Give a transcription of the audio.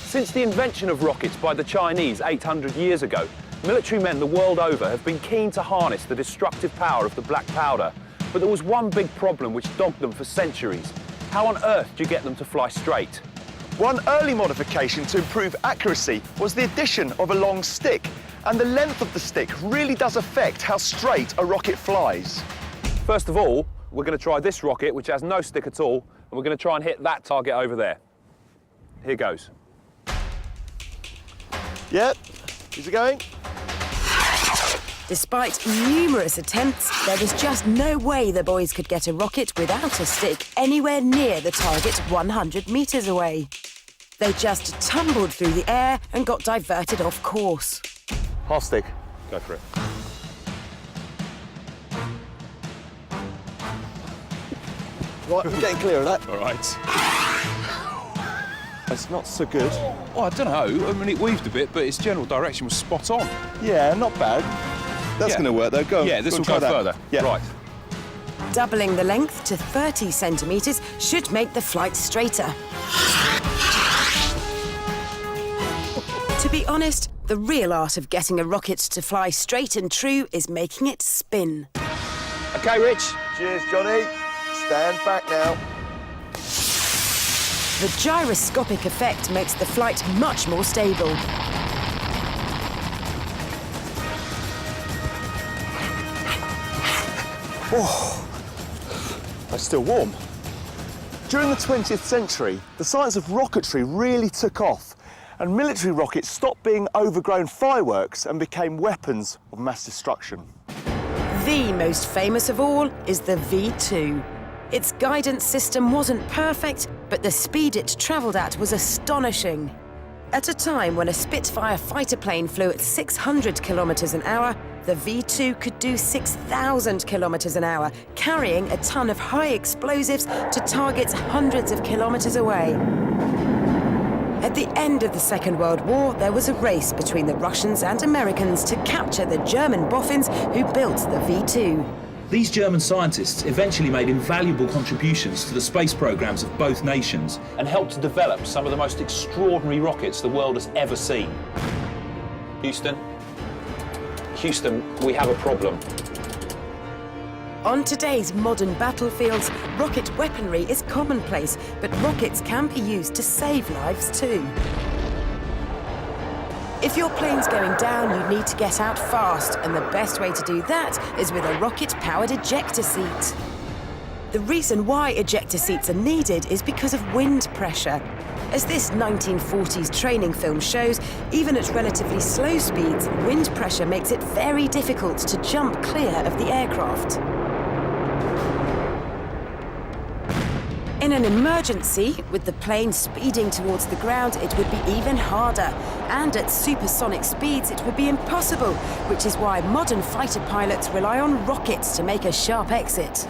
Since the invention of rockets by the Chinese 800 years ago, military men the world over have been keen to harness the destructive power of the black powder. But there was one big problem which dogged them for centuries. How on earth do you get them to fly straight? One early modification to improve accuracy was the addition of a long stick. And the length of the stick really does affect how straight a rocket flies. First of all, we're going to try this rocket, which has no stick at all, and we're going to try and hit that target over there. Here goes. Yep, is it going? Despite numerous attempts, there was just no way the boys could get a rocket without a stick anywhere near the target 100 metres away. They just tumbled through the air and got diverted off course. Half stick. Go for it. Right, we're getting clear of that. All right. It's not so good. Oh, I don't know. I mean, it weaved a bit, but its general direction was spot on. Yeah, not bad. That's going to work, though. Go on. Yeah, this will try go that. further. Yeah. Right. Doubling the length to 30 centimetres should make the flight straighter. To be honest, the real art of getting a rocket to fly straight and true is making it spin. OK, Rich. Cheers, Johnny. Stand back now. The gyroscopic effect makes the flight much more stable. Oh, that's still warm. During the 20th century, the science of rocketry really took off, and military rockets stopped being overgrown fireworks and became weapons of mass destruction. The most famous of all is the V2. Its guidance system wasn't perfect, but the speed it travelled at was astonishing. At a time when a Spitfire fighter plane flew at 600 kilometres an hour, the V2 could do 6,000 kilometres an hour, carrying a ton of high explosives to targets hundreds of kilometres away. At the end of the Second World War, there was a race between the Russians and Americans to capture the German boffins who built the V2. These German scientists eventually made invaluable contributions to the space programs of both nations And helped to develop some of the most extraordinary rockets the world has ever seen. Houston, we have a problem. On today's modern battlefields, rocket weaponry is commonplace, but rockets can be used to save lives too. If your plane's going down, you need to get out fast, and the best way to do that is with a rocket-powered ejector seat. The reason why ejector seats are needed is because of wind pressure. As this 1940s training film shows, even at relatively slow speeds, wind pressure makes it very difficult to jump clear of the aircraft. In an emergency, with the plane speeding towards the ground, it would be even harder. And at supersonic speeds, it would be impossible, which is why modern fighter pilots rely on rockets to make a sharp exit.